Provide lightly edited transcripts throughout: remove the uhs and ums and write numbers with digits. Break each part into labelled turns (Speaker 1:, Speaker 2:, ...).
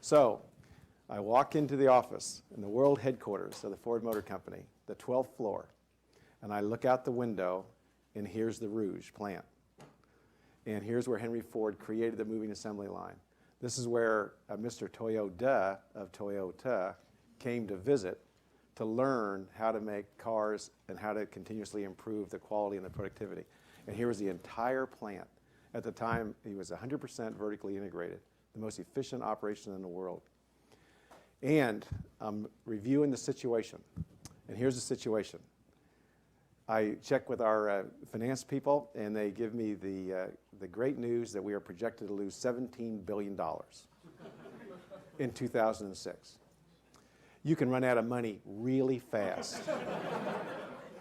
Speaker 1: So I walk into the office in the world headquarters of the Ford Motor Company, the 12th floor, and I look out the window, and here's the Rouge plant. And here's where Henry Ford created the moving assembly line. This is where Mr. Toyota of Toyota came to visit to learn how to make cars and how to continuously improve the quality and the productivity. And here was the entire plant. At the time, he was 100% vertically integrated, the most efficient operation in the world. And I'm reviewing the situation. And here's the situation. I check with our finance people, and they give me the great news that we are projected to lose $17 billion in 2006. You can run out of money really fast.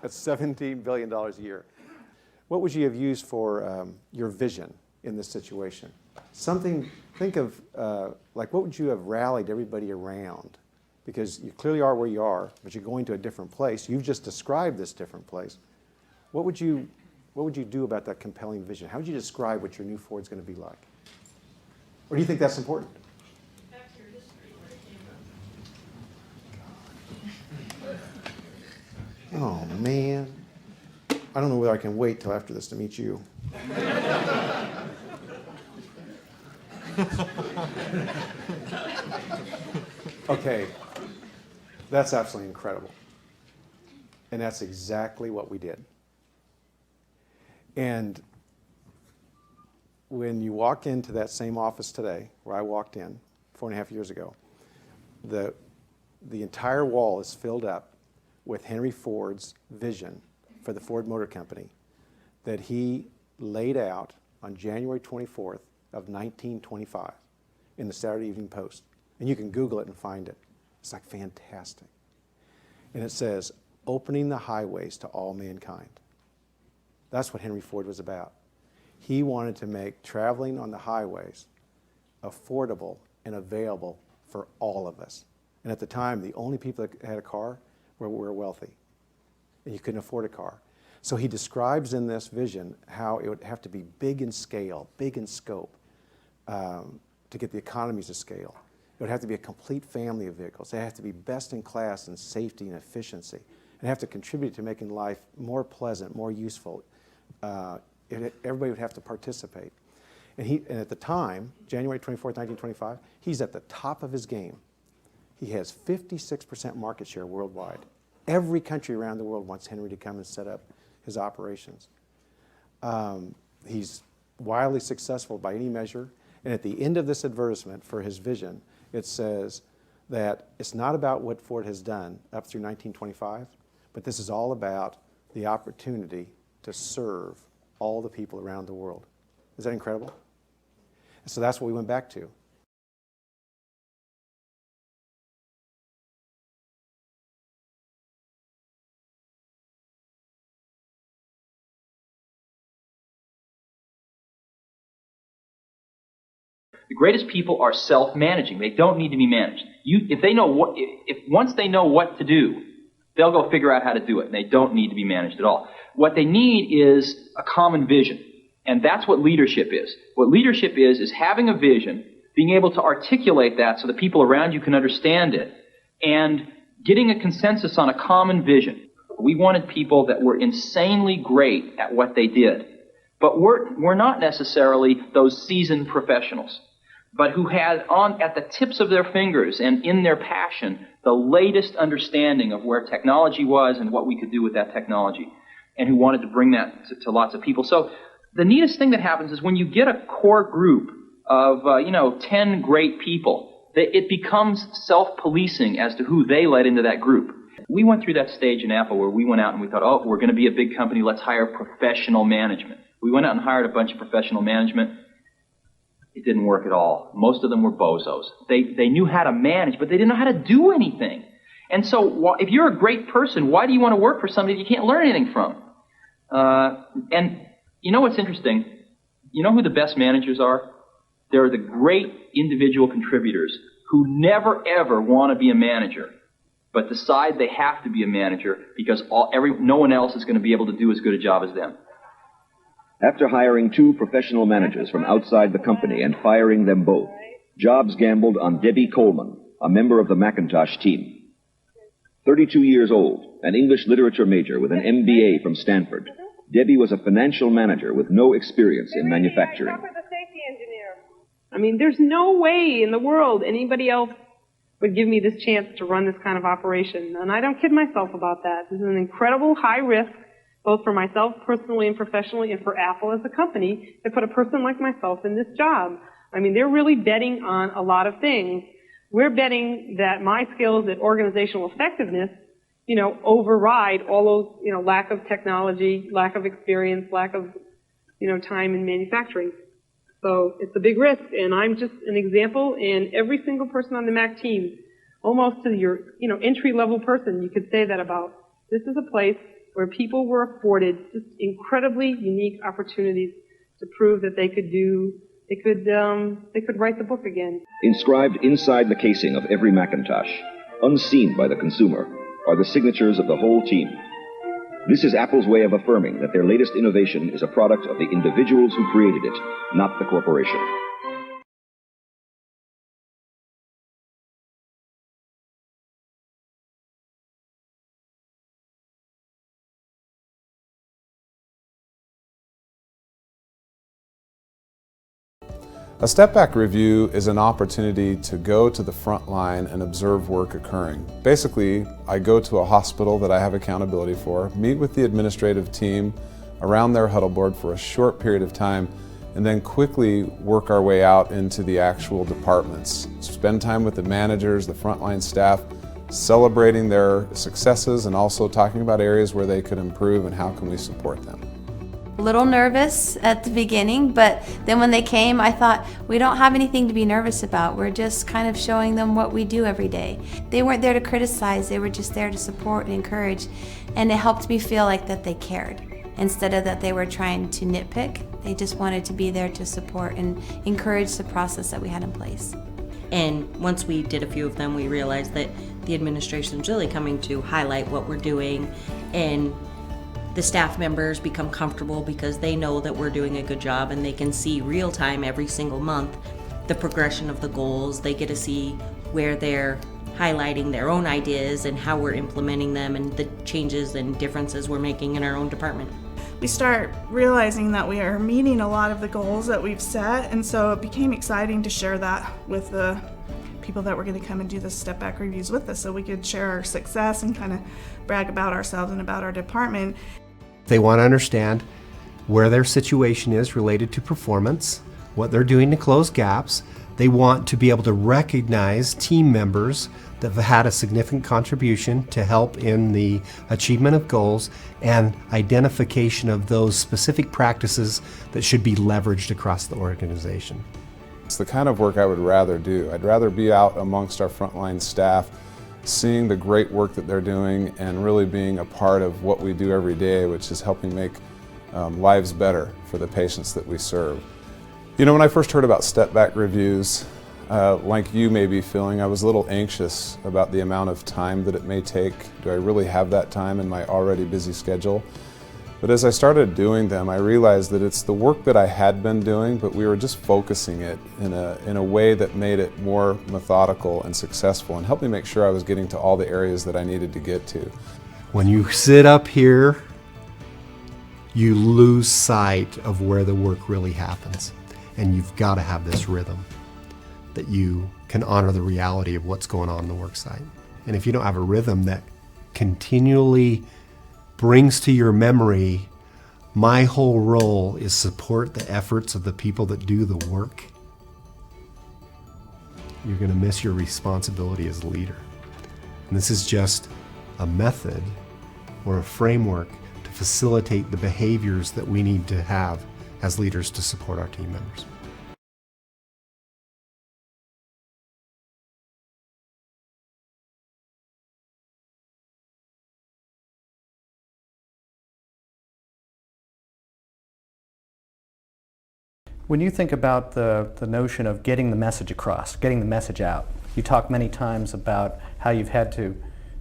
Speaker 1: That's $17 billion a year. What would you have used for your vision in this situation? Something, think of, like what would you have rallied everybody around? Because you clearly are where you are, but you're going to a different place. You've just described this different place. What would you do about that compelling vision? How would you describe what your new Ford's going to be like? Or do you think that's important?
Speaker 2: Back to your history, where it came from.
Speaker 1: Oh, man. I don't know whether I can wait till after this to meet you. Okay, that's absolutely incredible. And that's exactly what we did. And when you walk into that same office today, where I walked in 4.5 years ago, the entire wall is filled up with Henry Ford's vision for the Ford Motor Company that he laid out on January 24th of 1925 in the Saturday Evening Post. And you can Google it and find it. It's like fantastic. And it says, opening the highways to all mankind. That's what Henry Ford was about. He wanted to make traveling on the highways affordable and available for all of us. And at the time, the only people that had a car were wealthy. And you couldn't afford a car. So he describes in this vision how it would have to be big in scale, big in scope, to get the economies of scale. It would have to be a complete family of vehicles. They have to be best in class in safety and efficiency, and have to contribute to making life more pleasant, more useful. Everybody would have to participate. And at the time, January 24th, 1925, he's at the top of his game. He has 56% market share worldwide. Every country around the world wants Henry to come and set up his operations. He's wildly successful by any measure. And at the end of this advertisement for his vision, it says that it's not about what Ford has done up through 1925, but this is all about the opportunity to serve all the people around the world. Is that incredible? And so that's what we went back to.
Speaker 3: The greatest people are self-managing. They don't need to be managed. Once they know what to do, they'll go figure out how to do it, and they don't need to be managed at all. What they need is a common vision, and that's what leadership is. What leadership is having a vision, being able to articulate that so the people around you can understand it, and getting a consensus on a common vision. We wanted people that were insanely great at what they did, but we're not necessarily those seasoned professionals, but who had at the tips of their fingers and in their passion the latest understanding of where technology was and what we could do with that technology, and who wanted to bring that to lots of people. So the neatest thing that happens is when you get a core group of 10 great people, it becomes self-policing as to who they let into that group. We went through that stage in Apple where we went out and we thought, oh, we're going to be a big company, let's hire professional management. We went out and hired a bunch of professional management. It didn't work at all. Most of them were bozos. They knew how to manage, but they didn't know how to do anything. And so if you're a great person, why do you want to work for somebody that you can't learn anything from? And you know what's interesting? You know who the best managers are? They're the great individual contributors who never, ever want to be a manager, but decide they have to be a manager because no one else is going to be able to do as good a job as them.
Speaker 4: After hiring 2 professional managers from outside the company and firing them both, Jobs gambled on Debbie Coleman, a member of the Macintosh team. 32 years old, an English literature major with an MBA from Stanford, Debbie was a financial manager with no experience in manufacturing.
Speaker 5: I mean, there's no way in the world anybody else would give me this chance to run this kind of operation. And I don't kid myself about that. This is an incredible high risk, both for myself personally and professionally, and for Apple as a company, to put a person like myself in this job. I mean, they're really betting on a lot of things. We're betting that my skills at organizational effectiveness, override all those, lack of technology, lack of experience, lack of, time in manufacturing. So it's a big risk, and I'm just an example, and every single person on the Mac team, almost to your, entry-level person, you could say that about. This is a place where people were afforded just incredibly unique opportunities to prove that they could write the book again.
Speaker 4: Inscribed inside the casing of every Macintosh, unseen by the consumer, are the signatures of the whole team. This is Apple's way of affirming that their latest innovation is a product of the individuals who created it, not the corporation.
Speaker 1: A step-back review is an opportunity to go to the front line and observe work occurring. Basically, I go to a hospital that I have accountability for, meet with the administrative team around their huddle board for a short period of time, and then quickly work our way out into the actual departments. Spend time with the managers, the frontline staff, celebrating their successes and also talking about areas where they could improve and how can we support them.
Speaker 6: A little nervous at the beginning, but then when they came, I thought, we don't have anything to be nervous about. We're just kind of showing them what we do every day. They weren't there to criticize, they were just there to support and encourage, and it helped me feel like that they cared. Instead of that they were trying to nitpick, they just wanted to be there to support and encourage the process that we had in place.
Speaker 7: And once we did a few of them, we realized that the administration's really coming to highlight what we're doing, and the staff members become comfortable because they know that we're doing a good job, and they can see real time every single month the progression of the goals. They get to see where they're highlighting their own ideas and how we're implementing them and the changes and differences we're making in our own department.
Speaker 8: We start realizing that we are meeting a lot of the goals that we've set, and so it became exciting to share that with the people that were going to come and do the step back reviews with us, so we could share our success and kind of brag about ourselves and about our department.
Speaker 9: They want to understand where their situation is related to performance, what they're doing to close gaps. They want to be able to recognize team members that have had a significant contribution to help in the achievement of goals and identification of those specific practices that should be leveraged across the organization.
Speaker 1: It's the kind of work I would rather do. I'd rather be out amongst our frontline staff, seeing the great work that they're doing and really being a part of what we do every day, which is helping make lives better for the patients that we serve. You know, when I first heard about step-back reviews, like you may be feeling, I was a little anxious about the amount of time that it may take. Do I really have that time in my already busy schedule? But as I started doing them, I realized that it's the work that I had been doing, but we were just focusing it in a way that made it more methodical and successful and helped me make sure I was getting to all the areas that I needed to get to.
Speaker 9: When you sit up here, you lose sight of where the work really happens. And you've got to have this rhythm that you can honor the reality of what's going on the work site. And if you don't have a rhythm that continually brings to your memory, my whole role is support the efforts of the people that do the work, you're going to miss your responsibility as a leader. And this is just a method or a framework to facilitate the behaviors that we need to have as leaders to support our team members.
Speaker 10: When you think about the notion of getting the message across, getting the message out, you talk many times about how you've had to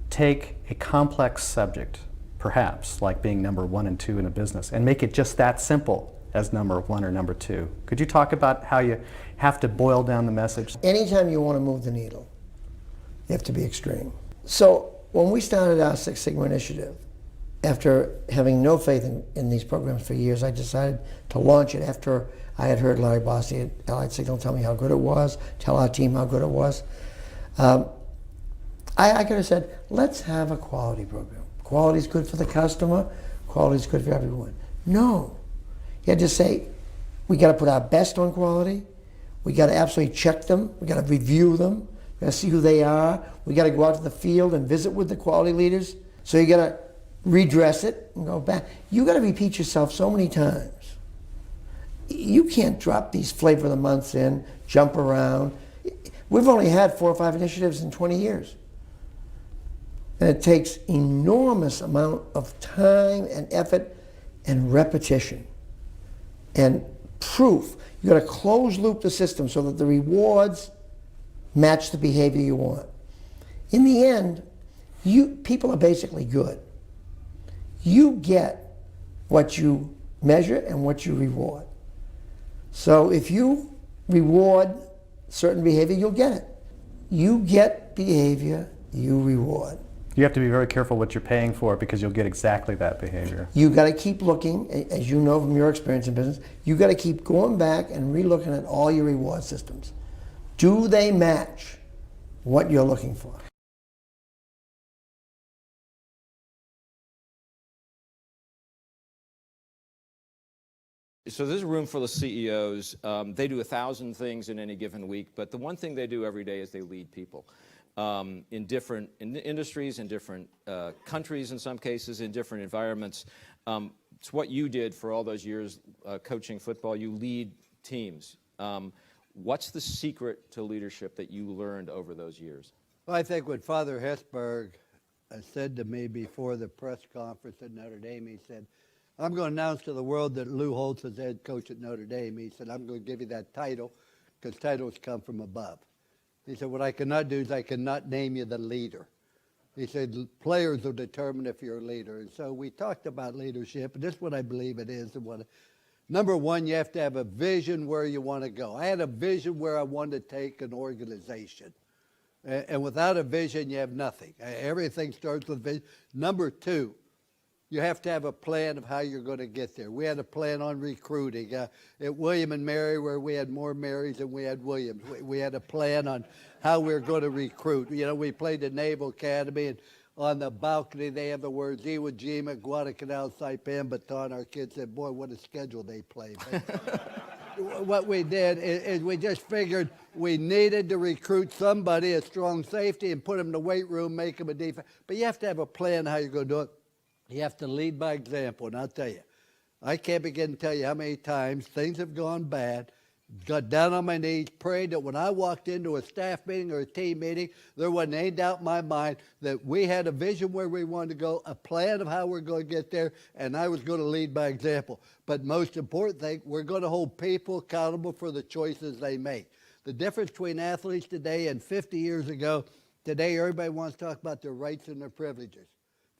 Speaker 10: take a complex subject, perhaps like being number 1 and 2 in a business, and make it just that simple as number one or number two. Could you talk about how you have to boil down the message?
Speaker 11: Anytime you want to move the needle, you have to be extreme. So when we started our Six Sigma initiative, after having no faith in these programs for years, I decided to launch it after I had heard Larry Bossy at Allied Signal tell me how good it was, tell our team how good it was. I could have said, let's have a quality program. Quality is good for the customer, quality is good for everyone. No. You had to say, we got to put our best on quality, we got to absolutely check them, we got to review them, we got to see who they are, we got to go out to the field and visit with the quality leaders. So you got to redress it and go back. You got to repeat yourself so many times. You can't drop these flavor of the months in, jump around. We've only had 4 or 5 initiatives in 20 years. And it takes enormous amount of time and effort and repetition and proof. You got to close loop the system so that the rewards match the behavior you want. In the end, people are basically good. You get what you measure and what you reward. So if you reward certain behavior, you'll get it. You get behavior, you reward.
Speaker 10: You have to be very careful what you're paying for because you'll get exactly that behavior.
Speaker 11: You got to keep looking, as you know from your experience in business, you got to keep going back and re-looking at all your reward systems. Do they match what you're looking for?
Speaker 12: So there's a room full of CEOs. They do 1,000 things in any given week, but the one thing they do every day is they lead people in different industries, in different countries in some cases, in different environments. It's what you did for all those years coaching football. You lead teams. What's the secret to leadership that you learned over those years?
Speaker 13: Well, I think what Father Hesburgh said to me before the press conference at Notre Dame, he said, I'm going to announce to the world that Lou Holtz is head coach at Notre Dame. He said, I'm going to give you that title because titles come from above. He said, what I cannot do is I cannot name you the leader. He said, players will determine if you're a leader. And so we talked about leadership, and this is what I believe it is. Number one, you have to have a vision where you want to go. I had a vision where I wanted to take an organization. And without a vision, you have nothing. Everything starts with vision. Number two, you have to have a plan of how you're going to get there. We had a plan on recruiting. At William and Mary, where we had more Marys than we had Williams, we had a plan on how we were going to recruit. You know, we played the Naval Academy, and on the balcony they have the words Iwo Jima, Guadalcanal, Saipan, Bataan. Our kids said, boy, what a schedule they played. What we did is we just figured we needed to recruit somebody, a strong safety, and put them in the weight room, make them a defense. But you have to have a plan how you're going to do it. You have to lead by example, and I'll tell you, I can't begin to tell you how many times things have gone bad, got down on my knees, prayed that when I walked into a staff meeting or a team meeting, there wasn't any doubt in my mind that we had a vision where we wanted to go, a plan of how we're going to get there, and I was going to lead by example. But most important thing, we're going to hold people accountable for the choices they make. The difference between athletes today and 50 years ago, today everybody wants to talk about their rights and their privileges.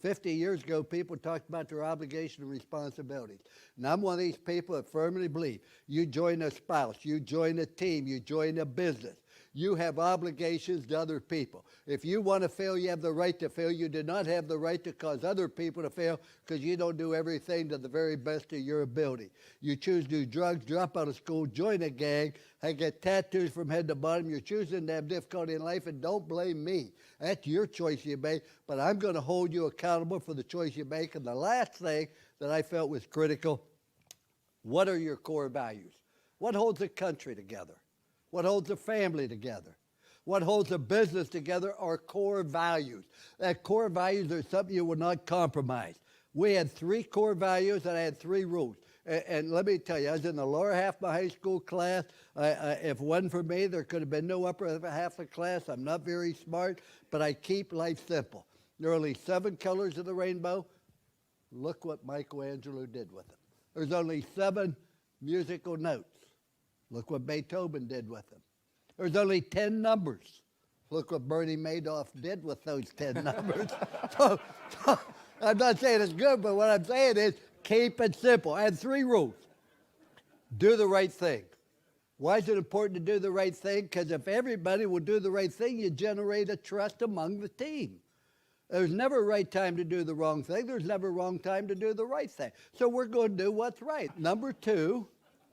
Speaker 13: 50 years ago, people talked about their obligation and responsibilities. And I'm one of these people that firmly believe you join a spouse, you join a team, you join a business. You have obligations to other people. If you want to fail, you have the right to fail. You do not have the right to cause other people to fail because you don't do everything to the very best of your ability. You choose to do drugs, drop out of school, join a gang, and get tattoos from head to bottom. You're choosing to have difficulty in life, and don't blame me. That's your choice you make, but I'm going to hold you accountable for the choice you make. And the last thing that I felt was critical, what are your core values? What holds a country together? What holds a family together? What holds a business together are core values. That core values are something you will not compromise. We had 3 core values, and I had 3 rules. And let me tell you, I was in the lower half of my high school class. If it wasn't for me, there could have been no upper half of the class. I'm not very smart, but I keep life simple. There are only 7 colors of the rainbow. Look what Michelangelo did with them. There's only 7 musical notes. Look what Beethoven did with them. There's only 10 numbers. Look what Bernie Madoff did with those 10 numbers. So I'm not saying it's good, but what I'm saying is keep it simple. I had 3 rules. do the right thing. Why is it important to do the right thing? Because if everybody will do the right thing, you generate a trust among the team. There's never a right time to do the wrong thing. There's never a wrong time to do the right thing. So we're going to do what's right. Number two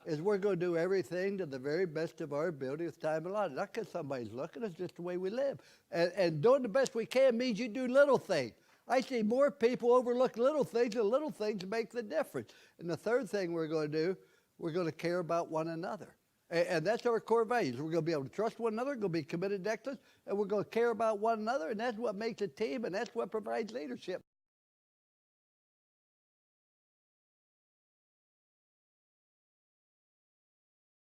Speaker 13: is we're going to do everything to the very best of our ability with time allotted. Not because somebody's looking, it's just the way we live. And doing the best we can means you do little things. I see more people overlook little things, and little things make the difference. And the third thing we're going to do, we're going to care about one another. And that's our core values. We're going to be able to trust one another, we're going to be committed to excellence, and we're going to care about one another, and that's what makes a team, and that's what provides leadership.